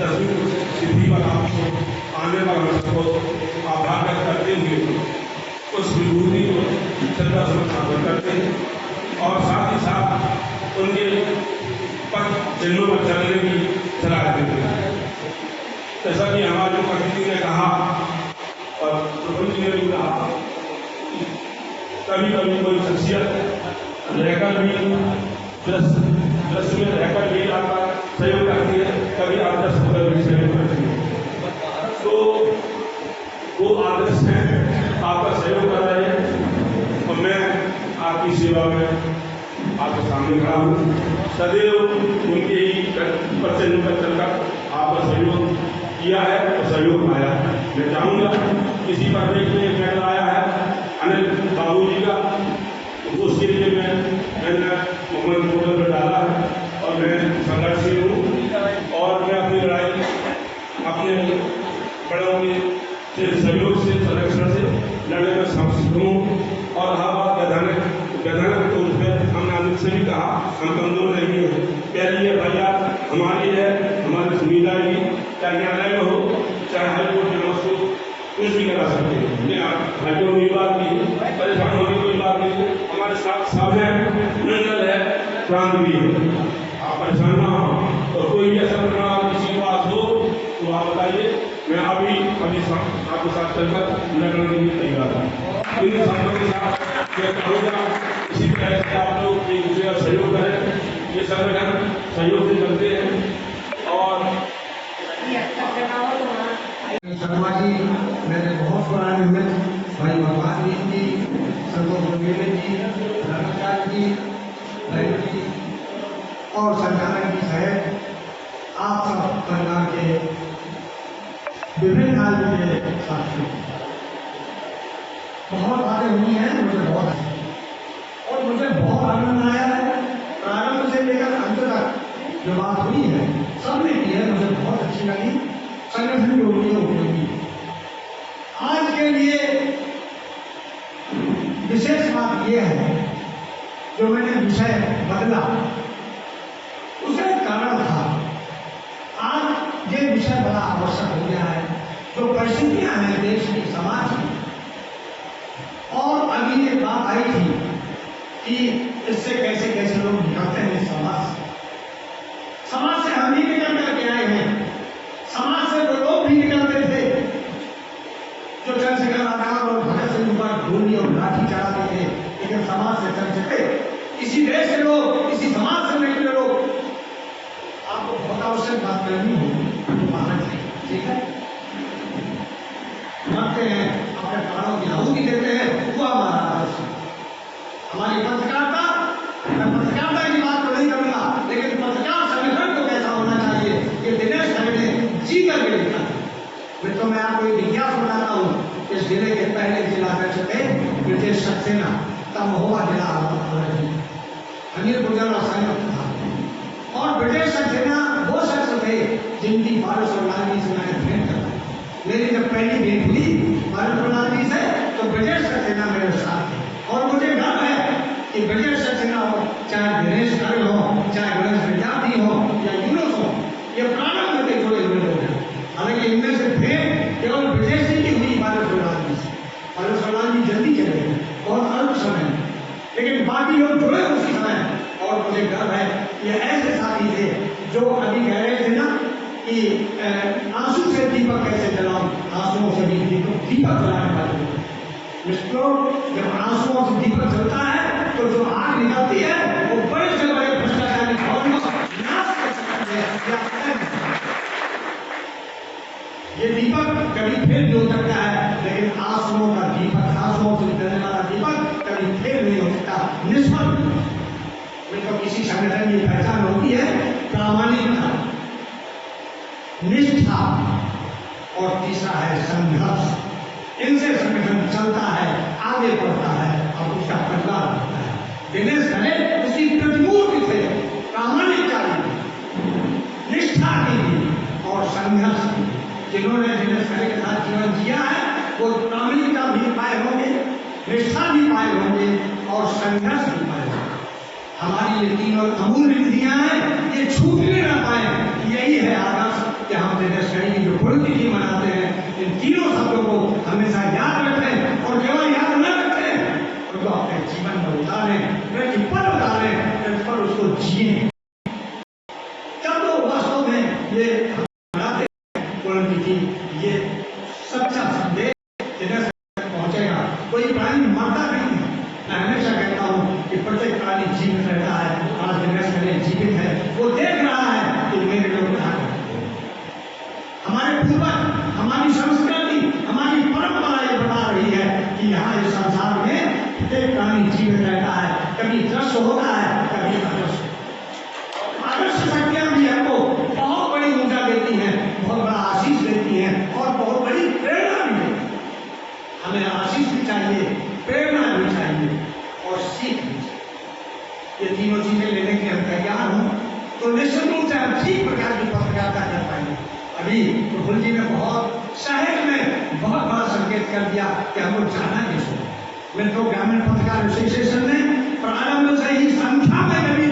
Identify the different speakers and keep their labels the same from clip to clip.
Speaker 1: दसवीं सिद्धि पर आपको आने पर हम सबको आभार व्यक्त करते हुए उस विभूति को श्रद्धा समर्पण करते हैं और साथ ही साथ उनके पथ चिन्हों पर चलने की सलाह देते हैं। जैसा कि हमारे मुख्यमंत्री ने कहा और प्रभु जी ने भी कहा, कभी कभी कोई शख्सियत रहकर भी दृश्य में रहकर भी आपका सहयोग करती है, कभी आदर्श होकर भी सहयोग करती है। तो वो आदर्श है, आपका सहयोग कर रहे हैं और मैं आपकी सेवा में आपके सामने खड़ा हूँ। सदैव उनके ही प्रचंड पर चलकर आपका सहयोग किया है और सहयोग पाया। मैं चाहूँगा किसी पर में मेडल आया है अनिल बाबू जी का, तो उसके लिए मैंने मोहम्मद मोहम्मद पर डाला है और मैं संघर्षशील हूँ और मैं अपनी लड़ाई अपने बड़ों के सहयोग से संरक्षण से लड़ने में समर्थ हूँ। और हाँ बात वैधानिक तौर पर हमने आनंद से भी कहा, हम कमजोर नहीं है। पहली है भैया हमारी है, हमारी सुविधा की, चाहे न्यायालय में हो चाहे हाईकोर्ट में हो, कुछ भी करा सकते हैं। हाईकोर्ट में बात नहीं, परेशान होने की कोई बात नहीं है। हमारे साथ सब है, मंडल है, प्रांत भी है। आप परेशान ना हो और कोई भी ऐसा किसी के पास हो तो आप बताइए, मैं अभी आपके साथ चलकर लड़ने के लिए तैयार हूँ। इन संतों के साथ मैं कहूँगा इसी तरह से आप लोग एक दूसरे का सहयोग करें। ये संगठन सहयोग से चलते हैं। और
Speaker 2: शर्मा जी, मेरे बहुत पुराने मित्र भाई भगवान जी, संतोष बघेले जी, धर्मचार्य जी, ललित जी और संचालक जी सहित आप सब परिवार के विभिन्न काल के साथियों, बहुत बातें हुई हैं, मुझे बहुत और मुझे बहुत आनंद आया है। प्रारंभ से लेकर अंत तक जो बात हुई है सबने की है, मुझे बहुत अच्छी लगी। संगठन की उपयोगी आज के लिए विशेष बात यह है, जो मैंने विषय बदला उसका एक कारण था। आज ये विषय बड़ा आवश्यक हो गया है। जो परिस्थितियां हैं देश की, समाज की, और अभी ये बात आई थी कि इससे कैसे कैसे लोग निकलते हैं समाज से हम ही निकल करके आए हैं। समाज से वो लोग भी निकलते थे जो चंद्रशेखर आजाद और भगत सिंह पर गोली और लाठी चलाते थे, लेकिन समाज से चल सके। इसी देश से लोग, इसी समाज से निकले लोग, आपको बहुत आवश्यक बात करनी होगी तो बाहर से, ठीक है, मरते हैं, अपने प्राणों की आहुति देते हैं, वो हमारा आदर्श है। हमारी पत्रकारिता, मैं पत्रकारिता की बात तो नहीं करूंगा, लेकिन पत्रकार संगठन को कैसा होना चाहिए ये दिनेश खरे ने जी करके लिखा है। मित्रों, मैं आपको एक इतिहास बताता हूँ। इस जिले के पहले जिलाध्यक्ष थे ब्रिजेश सक्सेना, तब महोबा जिला अनिल गुर्जर और संगठन था। और ब्रिजेश सक्सेना वो शख्स थे जिनकी भारत और लालजी से मैंने भेंट करवाई। मेरी जब पहली भेंट हुई भारत और लालजी से तो ब्रिजेश सक्सेना मेरे साथ थे। और मुझे गर्व है कि ब्रिजेश सक्सेना हो, चाहे दिनेश खरे हो, चाहे गणेश विद्यार्थी हो या यूनुस हो, ये प्रारंभ में जुड़े हुए लोग हैं। हालांकि इनमें से भेंट केवल ब्रिजेश जी की हुई भारत और लालजी से। भारत और लालजी जल्दी चले गए, बहुत अल्प समय, लेकिन बाकी लोग जुड़े उसी समय। और मुझे गर्व है ये ऐसे साथी थे जो अभी कह रहे थे ना कि आंसू से दीपक कैसे जलाओ, आंसुओं से भी दीपक जलाने वाले। मित्रों, जब आंसुओं से दीपक जलता है तो जो आग निकलती है वो बड़े से बड़े भ्रष्टाचारी भवन को नाश कर सकती है। ये दीपक कभी फेल नहीं हो सकता है, लेकिन आंसुओं का दीपक, आंसुओं से जलने वाला दीपक कभी फेल नहीं हो सकता, निष्फल। तो किसी संगठन की पहचान होती है प्रामाणिकता, निष्ठा और तीसरा है संघर्ष। इनसे संगठन चलता है, आगे बढ़ता है और उसका परिवार बढ़ता है। दिनेश खरे उसकी प्रतिमूर्ति थे, प्रामाणिकता की, निष्ठा की और संघर्ष की। जिन्होंने दिनेश खरे के साथ जीवन जिया है वो प्रामाणिकता भी पाए होंगे, निष्ठा भी पाए होंगे और संघर्ष भी पाए होंगे। हमारी ये तीनों अमूल्य निधियां हैं, ये छूटने ना पाए। यही है आदर्श कि हम दिनेश करी की जो पुण्यतिथि मनाते हैं, इन तीनों शब्दों को हमेशा याद रखें और केवल याद न रखें उनको अपने जीवन में उतारें, प्रतिपल उतारें, प्रतिपल उसको जिए। तब तो वास्तव में ये मनाते हैं पुण्यतिथि, ये सच्चा संदेश दिनेश पहुंचेगा। कोई प्राणी मरता नहीं है। मैं हमेशा कहता हूँ कि प्रत्येक प्राणी जीवित रहता है। आज दिनेश करी जीवित है, वो देख रहा है कि मेरे लोग कहाँ हैं। हमारे पूर्वज, हमारी संस्कृति, हमारी परंपरा ये बता रही है कि यहाँ इस संसार में प्रत्येक प्राणी जीवित रहता है। कभी दृश्य होता है, कभी अदृश्य। अदृश्य शक्तियां भी हमको बहुत बड़ी ऊर्जा देती हैं, बहुत बड़ा आशीष देती हैं और बहुत बड़ी प्रेरणा भी देती है। हमें आशीष भी चाहिए, प्रेरणा भी चाहिए और सीख भी चाहिए। ये तीनों चीजें लेने के लिए हम तैयार हों तो निश्चित रूप से हम ठीक प्रकार की पत्रकारिता कर पाएंगे। अभी प्रफुल्ल जी ने बहुत सहज में बहुत बड़ा संकेत कर दिया कि हमको जाना किसको। मित्रों, ग्रामीण पत्रकार एसोसिएशन ने प्रारंभ से ही संख्या में कभी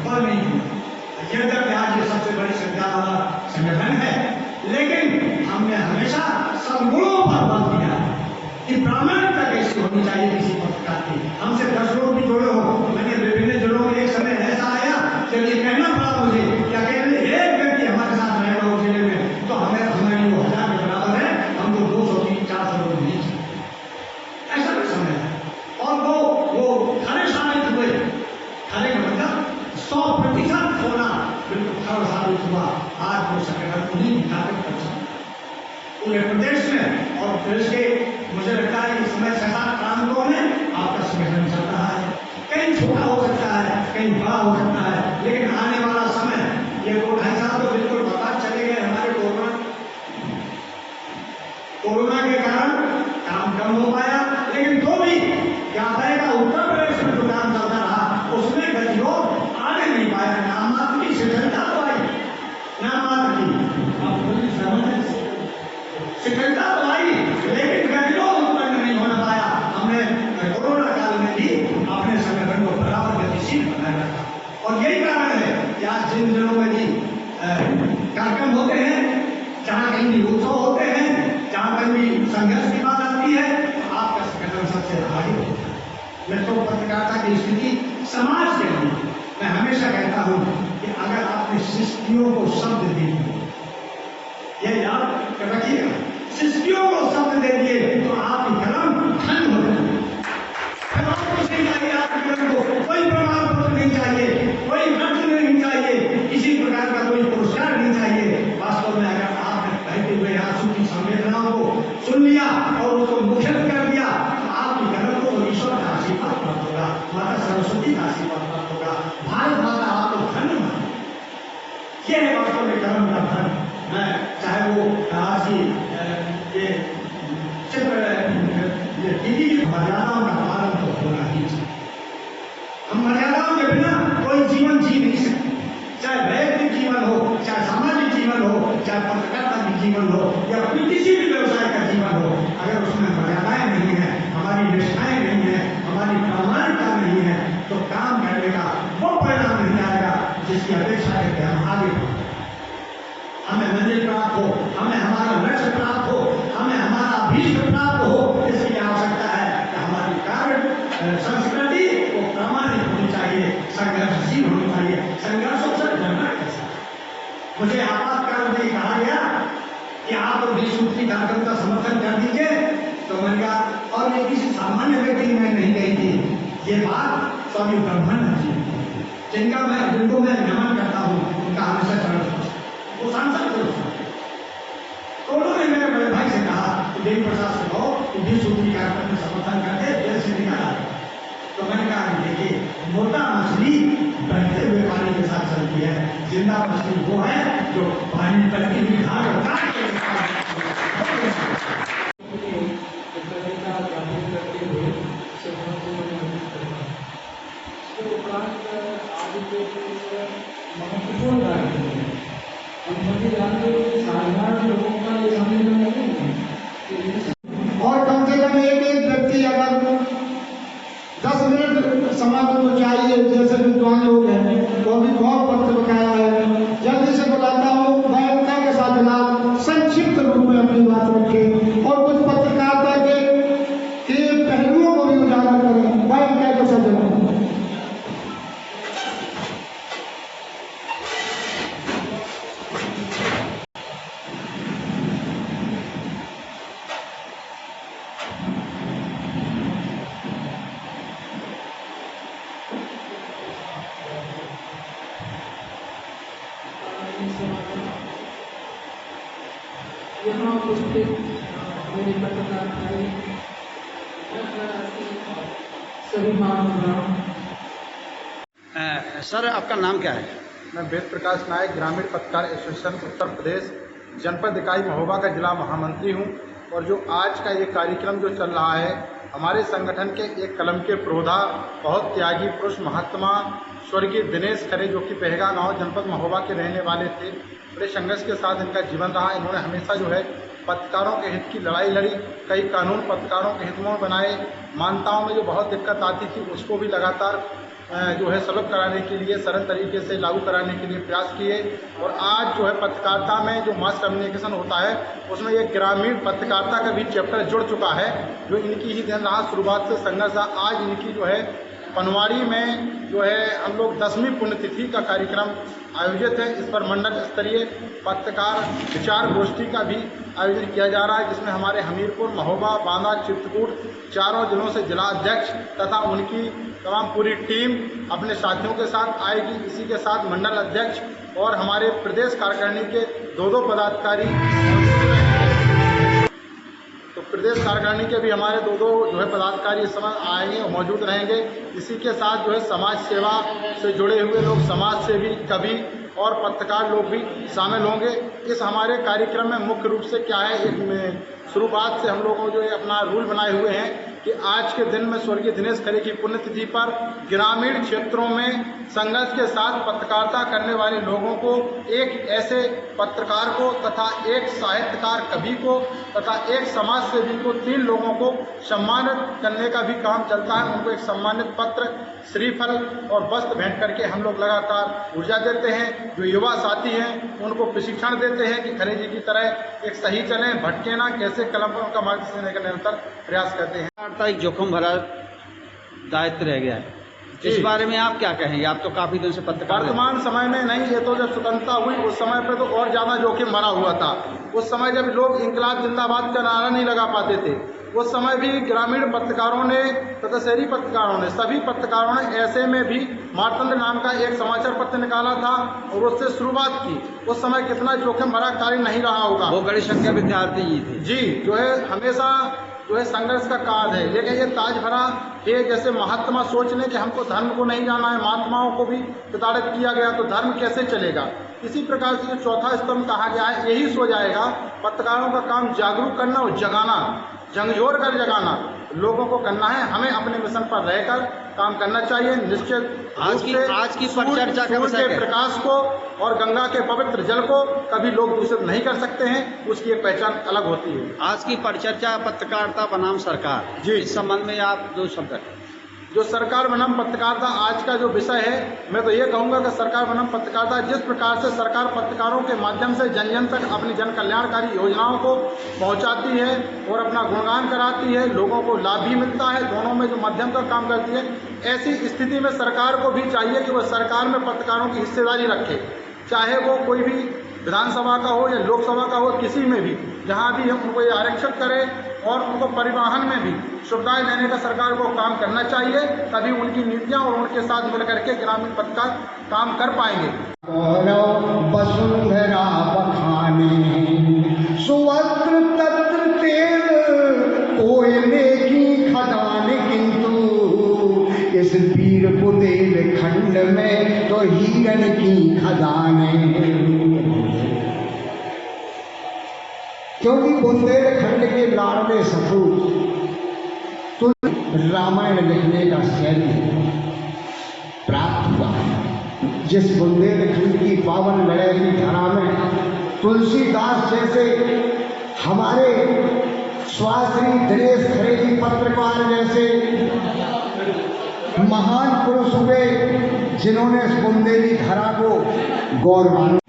Speaker 2: बल नहीं हुआ। यद्यपि आज ये सबसे बड़ी संख्या वाला संगठन है, लेकिन हमने हमेशा सद्गुणों पर बल दिया कि प्रामाणिकता कैसी होनी चाहिए किसी पत्रकार की। हमसे 10 लोग भी जुड़े हो। मैंने विभिन्न जिलों में एक समय ऐसा आया जब ये कहना पड़ा मुझे कि अकेले एक व्यक्ति हमारे साथ रहेगा उस जिले में तो हमें हमारी वो 1000 के बराबर है, हमको 200 300 लोग नहीं चाहिए। ऐसा भी समय है और वो खरे साबित हुए। खरे का मतलब 100% होना बिल्कुल खरा साबित हुआ। आज वो संगठन उन्हीं की ताकत कर सकता पूरे प्रदेश में और प्रदेश के मुझे लगता है इस समय 7-8 प्रांतों में आपका संगठन चल रहा है। कहीं छोटा हो सकता है, कहीं बड़ा हो सकता है, लेकिन आने वाला समय ये 2-2.5 साल तो बिल्कुल बर्बाद चले गए हमारे कोरोना के कारण काम कम हो पाया। लेकिन तो भी यातायात का उत्तर प्रदेश में जो काम चलता रहा उसमें गतिरोध आने नहीं पाया। नाम मात्र की शिथिलता तो आई, नाम मात्र की आप बोलिए शिथिलता तो आई, लेकिन गतिरोध उत्पन्न नहीं होना पाया। हमने कोरोना काल में भी अपने संगठन को बराबर गतिशील बनाए रखा और यही कारण है कि आज जिन जिलों में भी कार्यक्रम होते हैं, जहाँ कहीं भी उत्सव होते हैं, जहाँ कहीं भी संघर्ष की बात आती है, तो आपका संगठन सबसे आगे होता है। मित्रों, पत्रकारिता की स्थिति समाज के लिए मैं हमेशा कहता हूँ कि अगर आपने सृष्टियों को शब्द दे दिए, यह याद रखिएगा, सृष्टियों को शब्द दे दिए तो आपकी कलम धन हो जाएगी। कुछ नहीं चाहिए आपकी कलम को, कोई प्रमाण पत्र नहीं चाहिए, कोई खर्च नहीं चाहिए, किसी प्रकार का कोई पुरस्कार नहीं चाहिए। वास्तव में अगर आपने बहते हुए आंसू की संवेदनाओं को सुन लिया और उसको मुखरित कर दिया तो आपकी कलम को ईश्वर का आशीर्वाद प्राप्त होगा, माता सरस्वती का आशीर्वाद प्राप्त होगा, भारत माता आपको धन्य माने। यह है वास्तव में कलम का धन। चाहे वो आज ये चित्र दीदी की मर्यादाओं का पालन तो होना ही चाहिए। हम मर्यादाओं के बिना कोई जीवन जी नहीं सकते, चाहे वैयक्तिक जीवन हो, चाहे सामाजिक जीवन हो, चाहे पत्रकारिता की जीवन हो या फिर किसी भी व्यवसाय का जीवन हो। अगर उसमें मर्यादाएं नहीं है, हमारी निष्ठाएं नहीं है, हमारी प्रामाणिकता नहीं है, तो काम करने का वो परिणाम नहीं आएगा जिसकी अपेक्षा है कि हम आगे बढ़ें, हमें मंजिल प्राप्त हो, हमें हमारा लक्ष्य प्राप्त हो, हमें हमारा अभीष्ट प्राप्त हो। इसकी आवश्यकता है कि हमारी कार्य संस्कृति वो प्रामाणिक होनी चाहिए, संघर्षशील होनी चाहिए। संघर्षों से लड़ना कैसा? मुझे आपातकाल में कहा गया कि आप 20 सूत्री कार्यक्रम का समर्थन कर दीजिए, तो मैंने कहा और ये किसी सामान्य व्यक्ति में नहीं गई थी। ये बात स्वामी ब्रह्मानंद जी जिनको मैं नमन करता हूँ, उनका हमेशा चरण वो सांसद थे। तो उन्होंने मेरे बड़े भाई से कहा कि देवी प्रसाद से कहो कि 20 सूत्री कार्यक्रम में समर्थन करके जेल से निकाला। तो मैंने कहा देखिए, मोटा मछली बहते हुए पानी के साथ चलती है, जिंदा मछली वो है जो पानी तलती हुई धार
Speaker 3: महत्वपूर्ण कार्य है। हम सभी जानते हैं कि साधारण लोगों का ये सम्मेलन नहीं है
Speaker 4: और कम से कम एक व्यक्ति अगर 10 मिनट समापन को चाहिए, जैसे विद्वान लोग हैं वो भी बहुत वक्त बकाया है। जल्दी से बुलाता हूँ, बैंकता के साथ जनाब
Speaker 3: यहाँ उपस्थित मेरे पत्रकार भाई, सभी महानुभाव।
Speaker 2: सर, आपका नाम क्या है?
Speaker 4: मैं वेद प्रकाश नायक, ग्रामीण पत्रकार एसोसिएशन उत्तर प्रदेश जनपद इकाई महोबा का जिला महामंत्री हूं। और जो आज का ये कार्यक्रम जो चल रहा है, हमारे संगठन के एक कलम के प्रोधा, बहुत त्यागी पुरुष महात्मा स्वर्गीय दिनेश खरे, जो कि बहगा गांव जनपद महोबा के रहने वाले थे। बड़े संघर्ष के साथ इनका जीवन रहा। इन्होंने हमेशा जो है पत्रकारों के हित की लड़ाई लड़ी, कई कानून पत्रकारों के हित में बनाए। मान्यताओं में जो बहुत दिक्कत आती थी उसको भी लगातार जो है सुलभ कराने के लिए, सरल तरीके से लागू कराने के लिए प्रयास किए। और आज जो है पत्रकारिता में जो मास कम्युनिकेशन होता है उसमें एक ग्रामीण पत्रकारिता का भी चैप्टर जुड़ चुका है, जो इनकी ही देन रहा। शुरुआत से संघर्ष रहा। आज इनकी जो है पनवाड़ी में जो है हम लोग 10वीं पुण्यतिथि का कार्यक्रम आयोजित है। इस पर मंडल स्तरीय पत्रकार विचार गोष्ठी का भी आयोजन किया जा रहा है, जिसमें हमारे हमीरपुर, महोबा, बांदा, चित्रकूट चारों जिलों से जिला अध्यक्ष तथा उनकी तमाम पूरी टीम अपने साथियों के साथ आएगी। इसी के साथ मंडल अध्यक्ष और हमारे प्रदेश कार्यकारिणी के दो पदाधिकारी, तो प्रदेश कार्यकारिणी के भी हमारे दो जो है पदाधिकारी इस समय आएंगे और मौजूद रहेंगे। इसी के साथ जो है समाज सेवा से जुड़े हुए लोग, समाज सेवी, कवि और पत्रकार लोग भी शामिल होंगे। इस हमारे कार्यक्रम में मुख्य रूप से क्या है, एक शुरुआत से हम लोगों जो है अपना रूल बनाए हुए हैं कि आज के दिन में स्वर्गीय दिनेश खरे की पुण्यतिथि पर ग्रामीण क्षेत्रों में संघर्ष के साथ पत्रकारिता करने वाले लोगों को, एक ऐसे पत्रकार को तथा एक साहित्यकार कवि को तथा एक समाज सेवी को, 3 लोगों को सम्मानित करने का भी काम चलता है। उनको एक सम्मानित पत्र, श्रीफल और वस्त्र भेंट करके हम लोग लगातार ऊर्जा देते हैं। जो युवा साथी हैं उनको प्रशिक्षण देते हैं कि खरे जी की तरह एक सही चलें, भटके ना, कैसे कलम पर उनका मार्गदर्शन करने का निरंतर प्रयास करते हैं।
Speaker 2: एक जोखिम भरा दायित्व रह गया है, इस बारे में आप क्या कहेंगे? आप तो काफी दिन से पत्रकार हैं।
Speaker 4: वर्तमान समय में नहीं, ये तो जब स्वतंत्रता हुई उस समय पे तो और ज्यादा जोखिम भरा हुआ था। उस समय जब लोग इंकलाब जिंदाबाद का नारा नहीं लगा पाते थे, उस समय भी ग्रामीण पत्रकारों ने तथा शहरी पत्रकारों ने, सभी पत्रकारों ने ऐसे में भी मारतंड नाम का एक समाचार पत्र निकाला था और उससे शुरुआत की। उस समय कितना जोखिम भरा कार्य नहीं रहा होगा।
Speaker 2: वो बड़ी संख्या विद्यार्थी ही थे
Speaker 4: जी, जो है हमेशा जो है संघर्ष का काल है। लेकिन ये ताज भरा ये जैसे महात्मा सोच लें कि हमको धर्म को नहीं जाना है, महात्माओं को भी प्रताड़ित किया गया, तो धर्म कैसे चलेगा? इसी प्रकार से जो चौथा स्तंभ कहा गया है यही सो जाएगा। पत्रकारों का काम जागरूक करना और जगाना, झंझोर कर जगाना लोगों को करना है। हमें अपने मिशन पर रहकर काम करना चाहिए। निश्चित
Speaker 2: आज की परिचर्चा का विषय
Speaker 4: के प्रकाश को और गंगा के पवित्र जल को कभी लोग दूषित नहीं कर सकते हैं, उसकी एक पहचान अलग होती है।
Speaker 2: आज की परिचर्चा पत्रकारिता बनाम सरकार
Speaker 4: जी,
Speaker 2: इस संबंध में आप 2 शब्द रखें।
Speaker 4: जो सरकार बनाम पत्रकारिता आज का जो विषय है, मैं तो ये कहूँगा कि सरकार बनाम पत्रकारिता, जिस प्रकार से सरकार पत्रकारों के माध्यम से जन जन तक अपनी जन कल्याणकारी योजनाओं को पहुंचाती है और अपना गुणगान कराती है, लोगों को लाभ भी मिलता है, दोनों में जो माध्यम का काम करती है, ऐसी स्थिति में सरकार को भी चाहिए कि वह सरकार में पत्रकारों की हिस्सेदारी रखे। चाहे वो कोई भी विधानसभा का हो या लोकसभा का हो, किसी में भी जहाँ भी हम उनको ये आरक्षित करें और उनको परिवहन में भी सुविधाएं देने का सरकार को काम करना चाहिए। तभी उनकी नीतियां और उनके साथ मिलकर के ग्रामीण पत्रकार काम कर पाएंगे।
Speaker 5: वसुंधरा बखाने सुवस्त्र तत्र तेल कोयले की खदान, किंतु इस वीर बुंदेलखंड में तो हीरन की खदानें। क्योंकि बुंदेलखंड के लाडले सपूत तो रामायण लिखने का शैली प्राप्त हुआ। जिस बुंदेलखंड की पावन लड़ाई की धारा में तुलसीदास जैसे हमारे स्वाश्री दिनेश खरे जी पत्रकार जैसे महान पुरुष हुए, जिन्होंने इस बुंदेली धारा को गौरवान्वित